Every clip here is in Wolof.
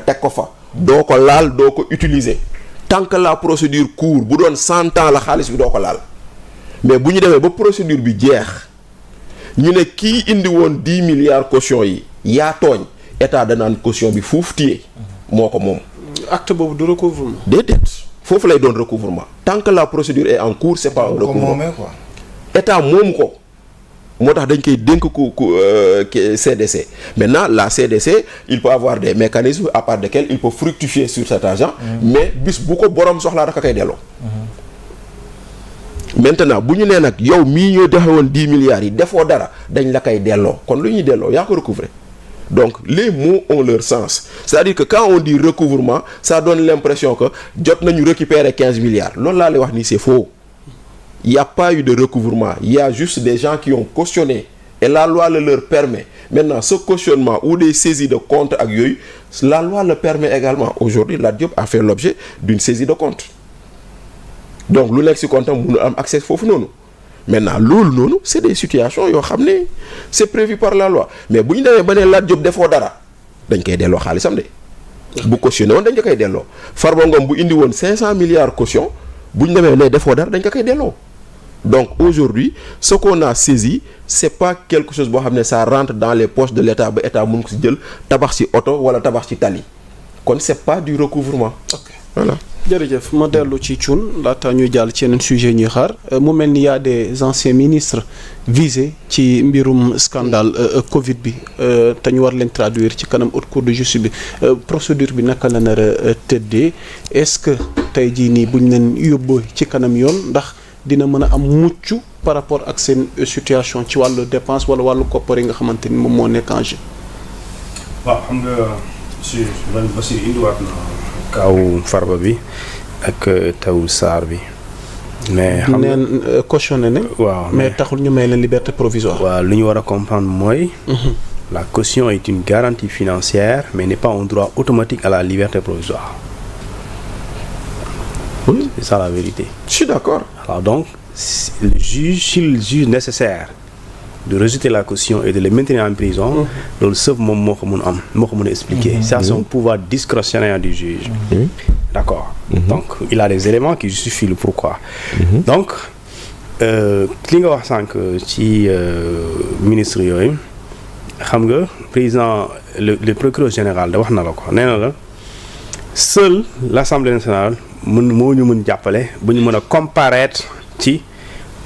teg ko fa doo ko laal doo ko utiliser tant que la procédure court bu doon 100 ans la xaalis bi doo ko laal mais bu ñu demee ba procédure bi jeex ñu ne kii indi woon 10 milliards caution yi yaa tooñ état danaan caution bi fuuf téye moo ko moom. acte boobu du recouvrement. déedéet foofu lay doon recouvrement tant que la procédure est en cours c'est pas un recouvrement état moomu ko moo tax dañ koy dénk ku CDC maintenant la CDC il peut avoir des mécanismes à part desquels il peut fructifier sur cet argent mais bis bu ko boroom soxlaa dafa koy delloo. maintenant bu ñu nee nag yow mii ñoo joxe woon 10 milliards yi defoo dara dañ la koy delloo kon lu ñuy delloo yaa ko recouvrer donc les mots ont leur sens c'est-à-dire que quand on dit recouvrement ça donne l'impression que jot nañu récupérer 15 milliards loolu laa lay wax ni c'est faux il y a pas eu de recouvrement il y a juste des gens qui ont cautionné et la loi le leur permet maintenant ce cautionnement ou des saisies de compte ak yooyu la loi le permet également aujourd'hui Lat Diop a fait l'objet d'une saisie de compte donc lu nekk ci compte am mënu am accès foofu noonu maintenant loolu noonu c'est des situations yoo xam ne c'est prévu par la loi mais bu ñu demee ba ne Lat Diop defoo dara dañ koy delloo xaalisam de bu cautionné woon dañ ko koy delloo Farba Ngom bu indi woon 500 milliards caution bu ñu demee ne defoo dara dañ ko koy delloo donc aujourd'hui ce qu'on a saisi c'est pas quelque chose boo xam ne ça rentre dans les poches de l'État ba État mun ko ci jël tabax ci oto wala tabax ci tali kon c'est pas du recouvrement. ok voilà. jërëjëf ma dellu ci Thioune laata ñuy jàll ci yeneen sujet ñuy xaar mu mel ni y a des anciens ministres visés ci mbirum scandale Covid bi te ñu war leen traduire ci kanam haute cour de justice bi procédure bi naka la nar a tëddee est-ce que tey jii nii buñ leen yóbboo ci kanam yoon ndax dina mën a am mucc par rapport ak seen situation ci wàllu dépense wala wàllu koppar yi nga xamante ni moom moo nekk en jeu. waaw xam nga si man Bassirou indiwaat na kaw Farba bi ak taw Sarr bi. mais xam nga neen cautionné ne. waaw mais taxul ñu may leen liberté provisoire. waaw lu ñu war a comprendre mooy. la caution est une garantie financière mais n'est pas un droit automatique à la liberté provisoire. Oui. C'est ça la vérité. Je suis d'accord. Alors donc le juge s'il juge nécessaire de rejeter la caution et de les maintenir en prison. loolu sëf moom moo ko mën a am moo ko mën a expliquer. ça c'est un pouvoir discrétionnaire du juge. D'accord. Donc il a des éléments qui justifient le pourquoi. Donc li nga wax sànq ci ministre yooyu xam nga président le procureur général da wax na la ko nee na la seule l'Assemblée nationale moo ñu mën jàppale bu ñu mën a comparaître ci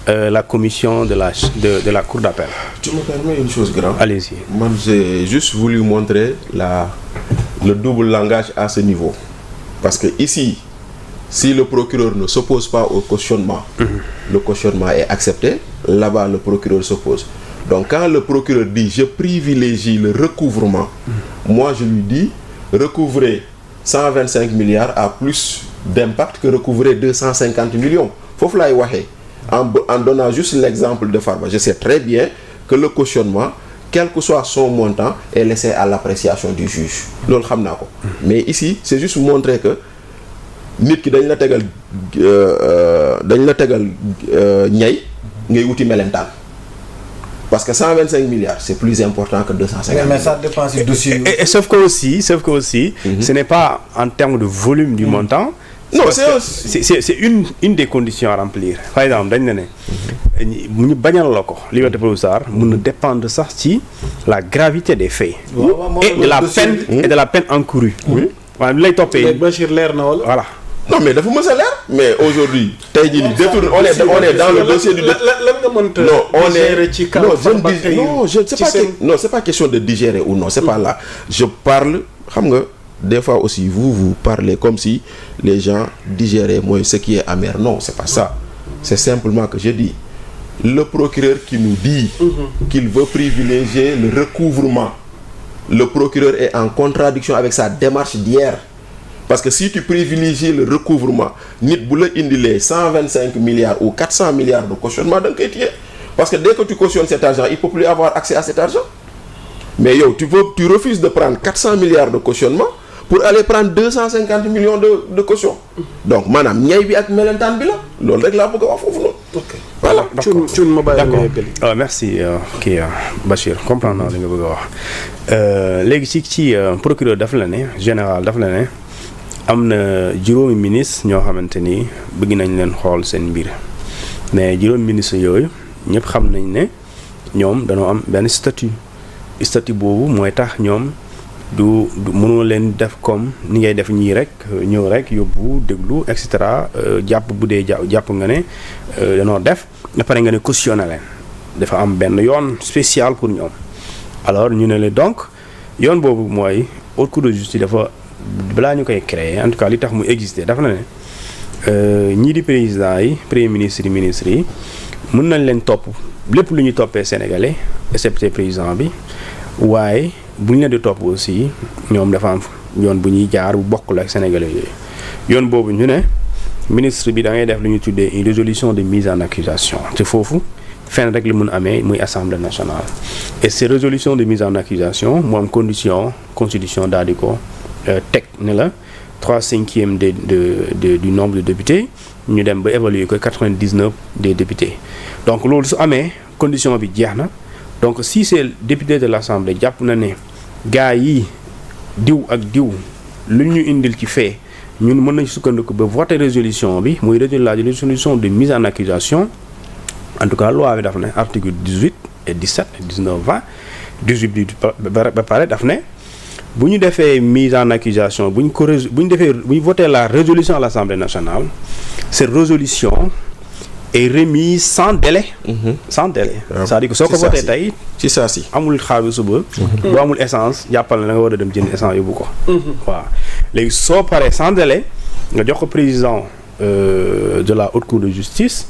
la commission de la cour d'appel. Tu me permets une chose grave. Allez-y. Moi j'ai juste voulu montrer le double langage à ce niveau parce que ici si le procureur ne s'oppose pas au cautionnement, le cautionnement est accepté. Là-bas le procureur s'oppose. Donc quand le procureur dit je privilégie le recouvrement, moi je lui dis recouvrer 125 milliards a plus d'impact que recouvrer 250 millions. Foofu laay waxee en donnant juste l'exemple de Farba. Je sais très bien que le cautionnement, quel que soit son montant, est laissé à l'appréciation du juge. Loolu xam naa ko. Mais ici c'est juste montrer que nit ki dañ la tegal ñay ngay wuti melentaan. Parce que 125 milliards, c'est plus important que 250 mais ça dépend du dossier. Et sauf que aussi, ce n'est pas en termes de volume du montant. Non, c'est une des conditions à remplir. Par exemple, dañ ne ñu bañal la ko liberté provisoire mën na dépendre sax ci la gravité des faits. Et de la peine encourue. waaw li lay toppee. Bachir leer na wala. Voilà. Non mais dafa mës a leer. Mais aujourd'hui tey jii nii détourne on est dans le dossier du. lan nga mënta. Non on est ci c'est pas question de digérer ou non c'est pas là. Je parle xam nga des fois aussi vous parlez comme si les gens digéraient mooy ce qui est amer. Non c'est pas ça. C'est simplement que je dis le procureur qui nous dit qu'il veut privilégier le recouvrement. Le procureur est en contradiction avec sa démarche d'hier. Parce que si tu privilégies le recouvrement, nit bu la indilee 125 milliards ou 400 milliards de cautionnement da nga koy téye parce que dès que tu cautionnes cet argent il peut plus avoir accès à cet argent. Mais yow tu refuses de prendre 400 milliards de cautionnement pour aller prendre 250 millions de caution. Donc maanaam ñay bi ak melentaan bi la loolu rek laa bëgg a wax foofu noonu. ok Voilà. Thioune ma bàyyi la nga yeggali. merci Bachir comprendre naa li nga bëgg a wax léegi ci procureur dafa la ne général dafa la ne am na juróomi ministre ñoo xamante ni bëgg nañ leen xool seen mbir mais juróomi ministre yooyu ñëpp xam nañ ne ñoom dañoo am benn statut boobu mooy tax ñoom du mënoo leen def comme ni ngay def ñii rek ñëw rek yóbbu déglu et cetera jàpp bu dee jàpp nga ne danoo def ba pare nga ne cautionné leen dafa am benn yoon spécial pour ñoom alors ñu ne la donc yoon boobu mooy haute cour de justice dafa balaa ñu koy créer en tout cas li tax mu exister dafa na ne ñii di président yi premier ministre yi ministres yi mën nañ leen topp lépp lu ñuy toppee sénégalais excepté président bi waaye bu ñu leen di topp aussi ñoom dafa am yoon bu ñuy jaar bu bokkul ak sénégalais yooyu yoon boobu ñu ne ministre bi da ngay def lu ñuy tuddee une résolution de mise en accusation te foofu fenn rek li mun amee muy assemblée nationale et ces résolutions de mise en accusation mu am condition constitution daal di ko teg ne la 3/5 du nombre de députés ñu dem ba évaluer ko 99 des députés donc loolu su amee condition bi jeex na donc si c'est député de l'assemblée jàpp na ne gars yi diw ak diw lu ñu indil ci fait ñun mën nañu sukkandiku ba voter résolution bi muy la résolution de mise en accusation en tout cas loi bi dafa ne article 18 et 17 et 19 20 18 bi ba pare daf ne bu ñu defee mise en accusation bu ñu voter la résolution à l'Assemblée nationale cette résolution est remise sans délai. Sans délai. C'est-à-dire que soo ko voté tey. ci saa si amul xaar bi suba. boo amul essence jàppal na nga war a dem jënd essence yóbbu ko. waaw léegi soo paree sans délai nga jox ko président de la haute cour de justice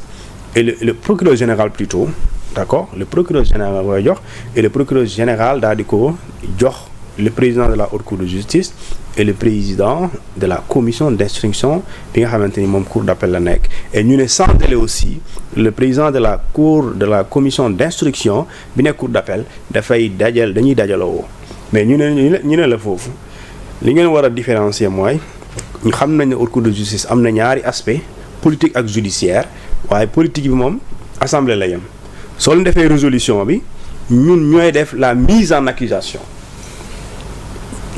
et le procureur général plutôt d'accord le procureur général nga koy jox et le procureur général daal di ko jox le président de la haute cour de justice et le président de la commission d'instruction bi nga xamante ni moom cour d'appel la nekk et ñu ne sans délai aussi le président de la commission d'instruction bi nekk cour d'appel dañuy dajaloo mais ñu ne la foofu li ngeen war a différencier mooy ñu xam nañ ne haute cour de justice am na ñaari aspect politique ak judiciaire waaye politique bi moom assemblée la yem soo leen defee résolution bi ñun ñooy def la mise en accusation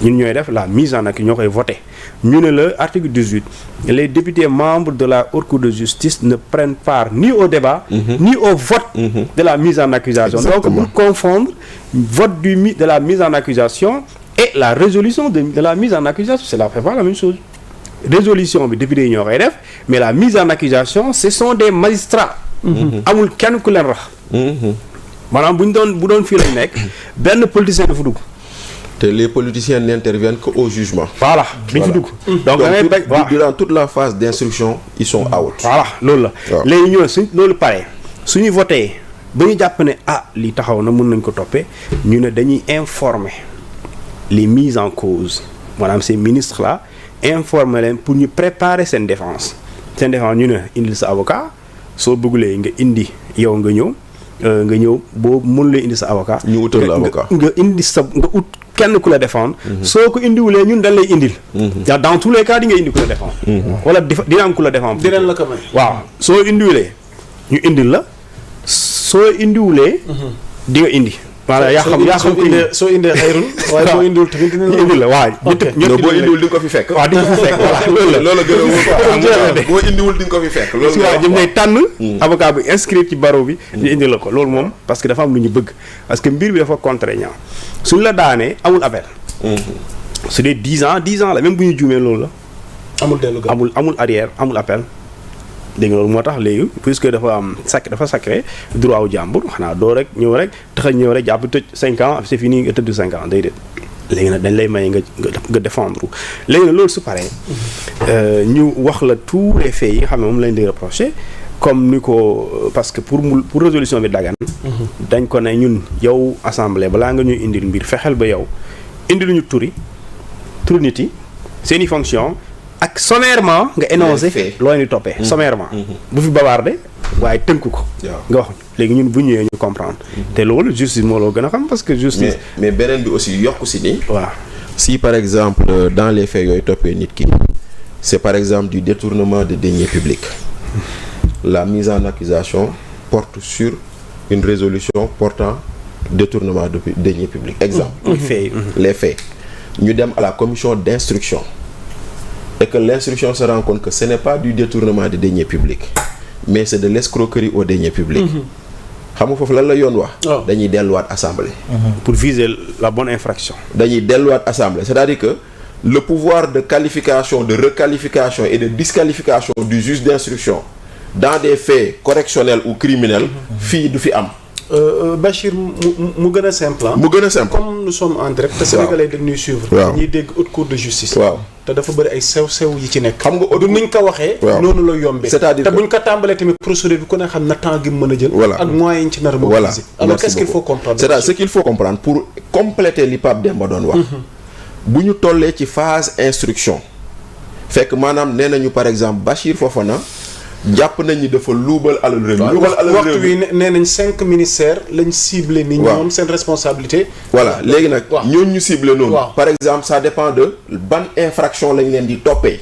ñoo koy voté ñu ne la article 18 les députés membres de la haute cour de justice ne prennent part ni au débat ni au vote de la mise en accusation. Exactement. Donc pour confondre vote de la mise en accusation et la résolution de la mise en accusation c'est pas la même chose. Résolution bi député yi ñoo koy def mais la mise en accusation ce sont des magistrats. amul kenn ku leen rax. maanaam bu doon fii lañ nekk benn politicien dafa dugg. te les politiciens n'interviennent qu'au jugement. voilà biñ fi dugg. donc durant toute la phase d'instruction ils sont out. voilà loolu la. waaw léegi ñoo loolu pare suñu voté ba ñu jàpp ne lii taxaw na mën nañ ko toppee ñu ne dañuy informer les mises en cause maanaam ces ministres là informer leen pour ñu préparer seen défense ñu ne indil sa avocat soo bëggulee nga indi yow nga ñëw boo mënulee indi sa avocat. ñu wutal la avocat nga indi nga ut kenn ku la défendre. soo ko indiwulee ñun dañ lay indil. dans tous les cas di nga indi ku la défendre. wala dina am ku la défendre. dinañ la ko may. waaw soo indiwulee ñu indil la soo indiwulee. di nga indi. voilà yaa xam soo indee xayrul waaye boo indiwul tamit dinañ indi la waaw boo indiwul di nga ko fi fekk. waaw di nga ko fi fekk voilà loolu gën a wóor boo indiwul di nga ko fi fekk. loolu ñoom ñooy tànn avocat bi inscrit ci barreau bi ñu indi la ko loolu moom parce que dafa am lu ñu bëgg parce que mbir bi dafa contraignant suñ la daanee amul appel. su dee 10 ans la même bu ñu juumee loolu la. amul dellu gaaw amul arrière amul appel. dégg nga loolu moo tax léegi puisque dafa am dafa sacré droit wu jàmbur xanaa doo rek ñëw rek tax ñëw rek jàpp tëj 5 ans c'est fini nga tëdd 5 ans déedéet léegi nag dañ lay may nga défendre léegi nag loolu su paree ñu wax la tous les faits yi nga xam ne moom lañ di reprocher comme ni ko parce que pour résolution bi dagan dañ ko ne ñun yow assemblée balaa nga ñuy indil mbir fexeel ba yow indil ñu turi nit yi seeni fonction ak sommairement nga énoncé loo ni toppee sommairement bu fi babaarde waaye tënk ko nga wax léegi ñun bu ñëwee ñu comprendre te loolu justice moo loo gën a xam parce que justice mais beneen bi aussi yokku si nii waaw si par exemple dans les faits yooyu toppee nit ki c'est par exemple du détournement de deniers publics la mise en accusation porte sur une résolution portant détournement de deniers publics. Exemple. Les faits. Ñu dem à la commission d'instruction et que l'instruction se rend compte que ce n'est pas du détournement de deniers publics mais c'est de l'escroquerie aux deniers publics. xam nga foofu lan la yoon wax. dañuy delluwaat assemblée. pour viser la bonne infraction. dañuy delluwaat assemblée c'est-à-dire que le pouvoir de qualification, de requalification et de disqualification du juge d'instruction dans des faits correctionnels ou criminels fii du fi am. Bachir mu gën a simple mu gën a simple. comme nous sommes en direct te Sénégalais dañuy suivre. dañuy dégg haute cour de justice. te dafa bëri ay sew-sew yi ci nekk. xam nga du niñ ko waxee. noonu la yombee. c'est-à-dire te buñ ko tàmbalee tamit procédure bi ku ne xam na temps gi mu mën a jël. ak moyens yi ci nar a mobiliser. alors qu'est-ce qu'il faut comprendre. c'est-à-dire ce qu'il faut comprendre pour compléter li Pape Demba doon wax. bu ñu tollee ci phase instruction. fekk maanaam nee nañu par exemple Bachir Fofana. jàpp nañ ni dafa luubal alal réew mi. luubal alal réew mi waxtu wi nee nañ 5 ministères lañ ciblé. ni ñoom seen responsabilité. voilà léegi nag ñooñu ñu ciblé noonu. par exemple ça dépend de ban infraction lañ leen di toppee.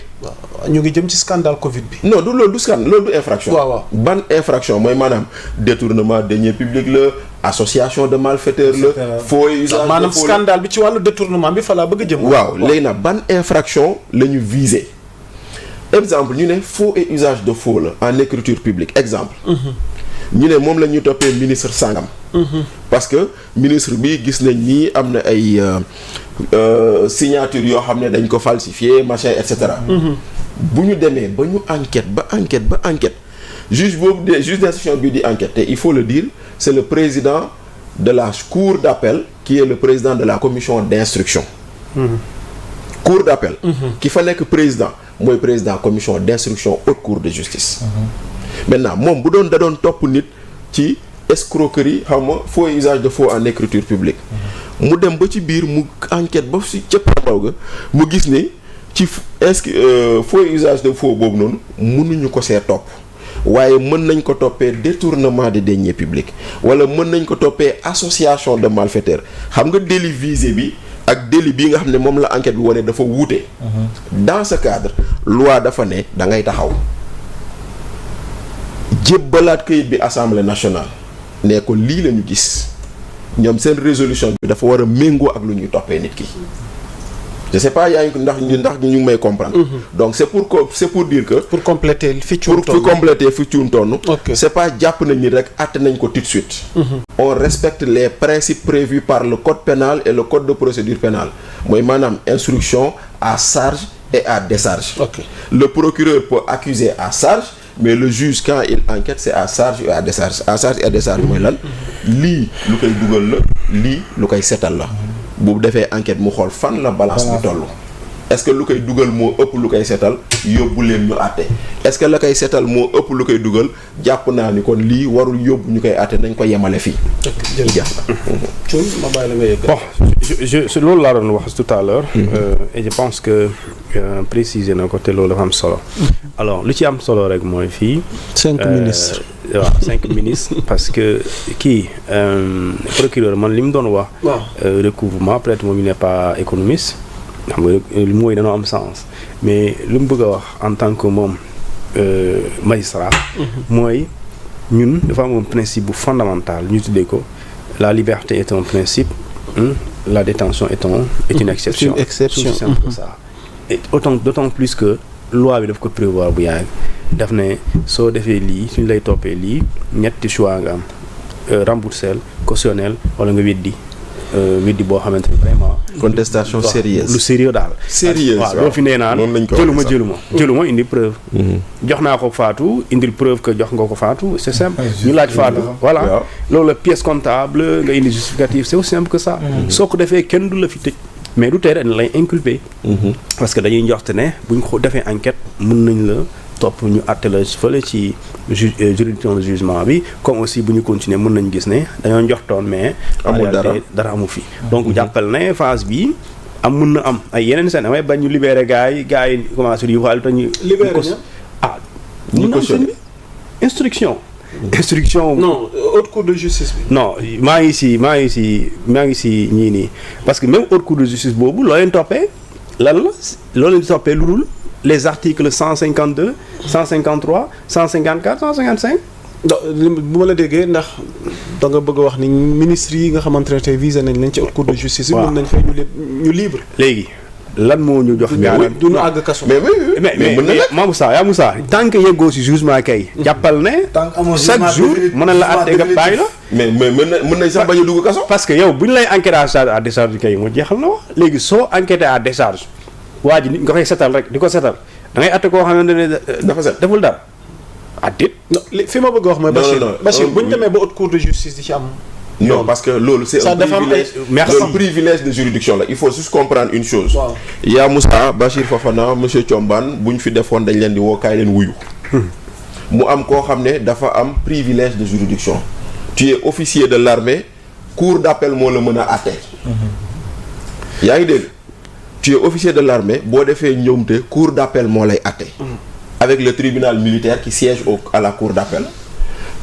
ñu ngi jëm ci scandale Covid bi. non du loolu du scandale loolu du infraction. ban infraction mooy maanaam détournement de deniers publics la association de malfaiteurs la. faux usage de faux maanaam scandale bi ci wàllu détournement bi fa laa bëgg a jëm. waaw léegi nag ban infraction la ñu visé. exemple ñu ne faux et usage de faux la en écriture publique exemple. ñu ne moom la ñuy toppee ministre sangam. parce que ministre bi gis nañ ni am na ay signature yoo xam ne dañ ko falsifié machin et cetera. bu ñu demee ba ñu enquête juge boobu de juge d'instruction bi di enquête te il faut le dire c'est le président de la cour d'appel qui est le président de la commission d'instruction. cour d'appel. ki fa nekk président. mooy président commission d'instruction haute cour de justice. maintenant moom bu doon da doon topp nit ci escroquerie xam nga faux usage de faux en écriture publique. mu dem ba ci biir mu enquête ba ci cëppaandaw ga mu gis ni ci faux usage de faux boobu noonu mënuñu ko see topp waaye mën nañ ko toppee détournement de deniers publics wala mën nañ ko toppee association de malfaiteurs xam nga délit visé bi. ak délit bii nga xam ne moom la enquête bi wane dafa wuute. dans ce cadre loi dafa ne da ngay taxaw jébbalaat këyit bi assemblée nationale ne ko lii la ñu gis ñoom seen résolution bi dafa war a méngoo ak lu ñuy toppee nit ki. je sais pas yaa ngi ndax ñu ngi may comprendre. donc c'est pour dire que. pour compléter fi cuun tonn. c'est pas jàpp nañ ni rek àtte nañ ko tout de suite. on respecte les principes prévus par le code pénal et le code de procédure pénale mooy maanaam instruction à charge et à décharge. le procureur peut accuser à charge mais le juge quand il enquête c'est à charge et à décharge mooy lan lii lu koy dugal la lii lu koy setal la. bu defee enquête mu xool fan la balance bi toll. est-ce que lu koy dugal moo ëpp lu koy setal yóbbu leen ñu àtte est-ce que la koy setal moo ëpp lu koy dugal jàpp naa ni kon lii warul yóbbu ñu koy àtte nañ ko yemale fii. jërëjëf. ma bàyyi la nga yegg. bon je loolu laa doon wax tout à l'heure et je pense que préciser na ko te loolu dafa am solo. alors lu ci am solo rek mooy fii. 5 ministres. waaw 5 ministres parce que kii procureur man li mu doon wax. recouvrement peut-être moom il n'est pas économiste. xam nga mooy dañoo am sens mais lu mu bëgg a wax en tant que moom magistrat. mooy ñun dafa am un principe bu fondamental ñu tuddee ko la liberté est un principe la détention est une exception. une exception c'est simple que ça. et d'autant plus que loi bi daf ko prévoir bu yàgg daf ne soo defee lii suñ lay toppee lii ñetti choix nga am remboursel cautionnel wala nga weddi boo xamante ne vraiment. contestation sérieuse lu sérieux daal. sérieuse waaw loo fi nee naan jëluma indi preuve. jox naa ko Fatou indil preuve que jox nga ko Fatou c'est simple. ñu laaj Fatou voilà loolu la pièce comptable nga indi justificatif c'est aussi simple que ça. soo ko defee kenn du la fi tëj. mais du tee dañ lay inculper. parce que dañuy njoxte ne buñ ko defee enquête mën nañ la topp ñu àtte la fële ci juridiction de jugement bi comme aussi bu ñu continuer mën nañ gis ne dañoo njoxtoon mais. amul dara amu fi. donc jàppal ne phase bi mën na am ay yeneen seen damay bañ ñu libérer gars yi commencé di waxal te ñu. libérer ñu cautionné instruction. non haute cour de justice bi. non maa ngi si ñii nii parce que même haute cour de justice boobu loo leen toppee lan la loo leen toppee lu dul les articles 152 153 154 155. bu ma la déggee ndax da nga bëgg a wax ni ministres yi nga xamante ne tey visé nañ leen ci haute cour de justice. waaw mën nañ fay ñu libre. léegi lan moo ñu jox. du ñu àgg kaso. mais mën na nekk Moussa tant que yeggoo si jugement kay. jàppal ne. tant que amoo chaque jour mën na la àtte nga bàyyi la. mais mën nañ sax bañ a dugg kaso. parce que yow bu ñu lay enquêté à décharge kay moo jeexal na wax léegi soo enquêté à décharge waa ji nga koy setal rek di ko setal da ngay àtte koo xamante ne dafa set deful dara àddit. fi ma bëgg a wax mooy. Bachir bu ñu demee ba haute cour de justice di ci am. non parce que loolu c'est un privilège. Un privilège de juridiction la il faut juste comprendre une chose. waaw yaa Moussa Bachir Fofana monsieur Thiombane bu ñu fi defoon dañ leen di woo kaay leen wuyu. mu am koo xam ne dafa am privilège de juridiction. tu es officier de l'armée cour d'appel moo la mën a àtte. yaa ngi dégg tu es officier de l'armée boo defee ñoomte cour d'appel moo lay àtte. avec le tribunal militaire qui siège à la cour d'appel.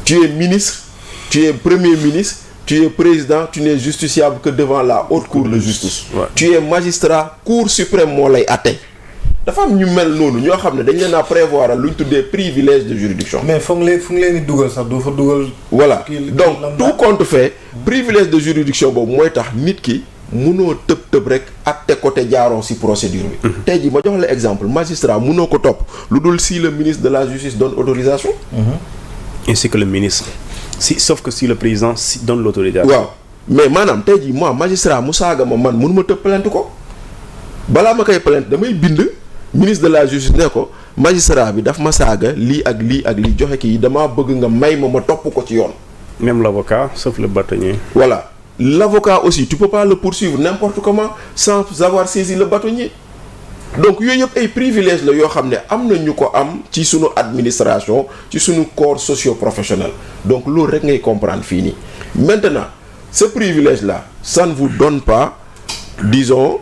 Tu es ministre, tu es premier ministre, tu es président, tu n'es justiciable que devant la haute cour de justice. Ouais. Tu es magistrat, cour suprême moo lay àtte. dafa am ñu mel noonu ñoo xam ne dañ leen a prévoir lu ñu tuddee privilège de juridiction. mais fu ngi leen di dugal sax doo fa dugal. voilà donc tout compte fait privilège de juridiction boobu mooy tax nit ki munoo tëb rek àtte côté jaaroo ci procédure bi. tey jii ma jox la exemple magistrat munoo ko topp lu dul si le ministre de la justice donne autorisation. ainsi que le ministre sauf que si le président donne l'autorisation. waaw mais maanaam tey jii moi magistrat mu saaga ma man mënuma tëb plainte ko balaa ma koy plainte damay bind ministre de la justice ne ko magistrat bi daf ma saaga lii ak lii ak lii joxe kii damaa bëgg nga may ma topp ko ci yoon. même l'avocat sauf le bâtonnier. voilà l'avocat aussi tu peux pas le poursuivre n'importe comment sans avoir saisi le bâtonnier. donc yooyu yëpp ay privilèges la yoo xam ne am na ñu ko am ci sunu administration ci sunu corps socio-professionnel donc loolu rek ngay comprendre fii nii maintenant ce privilège là ça ne vous donne pas disons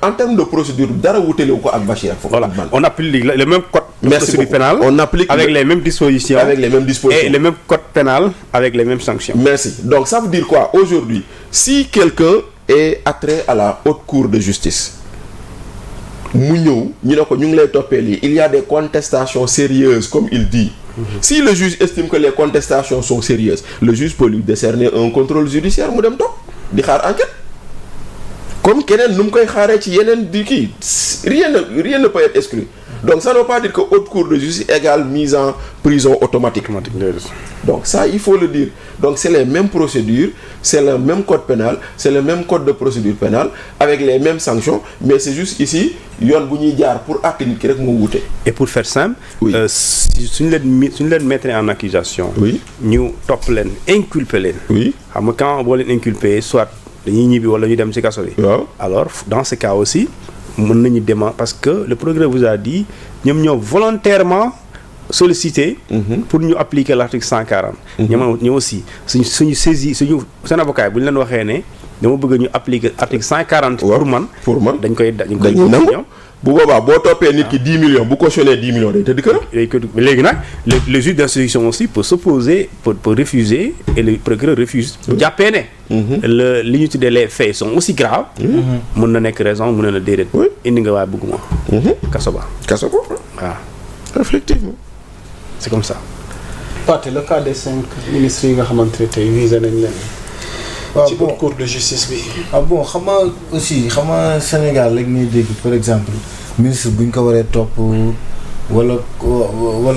en termes de procédure dara wutalewu ko ak Bachir ak foofu. voilà on applique le même code de procédure pénale on applique avec les mêmes dispositions et le même code pénal avec les mêmes sanctions. Merci donc ça veut dire quoi aujourd'hui si quelqu'un est attrait à la haute cour de justice mu ñëw ñu ne ko ñu ngi lay toppee lii il y a des contestations sérieuses comme il dit. Si le juge estime que les contestations sont sérieuses le juge peut lui décerner un contrôle judiciaire mu dem toog di xaar enquête comme keneen nu mu koy xaaree ci yeneen di kii rien ne peut être exclu donc ça ne veut pas dire que haute cour de justice égale mise en prison automatique. Donc ça il faut le dire donc c'est les mêmes procédures c'est le même code pénal c'est le même code de procédure pénale avec les mêmes sanctions mais c'est juste ici yoon bu ñuy jaar pour àtte nit ki rek moo wute. Et pour faire simple. Oui. suñu leen mettre en accusation. Oui. ñu topp leen inculper leen. Oui. xam nga quand boo leen inculper soit dañuy ñibbi wala ñu dem ci kaso bi. waaw alors dans ce cas aussi mën nañu demander parce que le progrès vous a dit ñoom ñoo volontairement sollicité. pour ñu appliquer l'article 140. ñoom aussi suñu saisi seen avocat bu ñu leen waxee ne dama bëgg ñu appliquer article 140. pour man dañ koy nangu bu boobaa boo toppee nit ki 10 millions bu cautionné 10 millions day tëdd këram. léegi nag le juge d'instruction aussi peut s'opposer peut refuser et le procureur refuse. jàppee ne. li ñu tuddee les faits sont aussi graves. mën na nekk raison mën na la déedéet. indi nga waaye bëgguma. kaso ba waaw. effectivement. c'est comme ça. Pathé le cas des 5 ministres yi nga xamante ne tey visé nañ leen. waaw ci haute cour de justice bi. bon xam nga aussi xam nga Sénégal rek ñuy dégg par exemple ministre bu ñu ko waree topp wala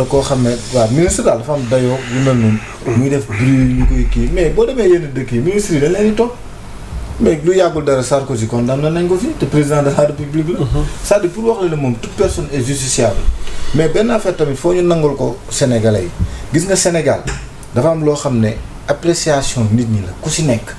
koo xam ne waaw ministre daal dafa am dayoo lu mel noonu. muy def bruit ñu koy kii mais boo demee yenn dëkk yi ministre yi dañ leen di topp mais lu yàggul dara Sarkozy condamné nañ ko fi te président de la République la. c'est-à-dire pour wax la ne moom toute personne est justiciable mais benn affaire tamit foo ñu nangul ko Sénégalais yi gis nga Sénégal dafa am loo xam ne appréciation nit ñi la ku si nekk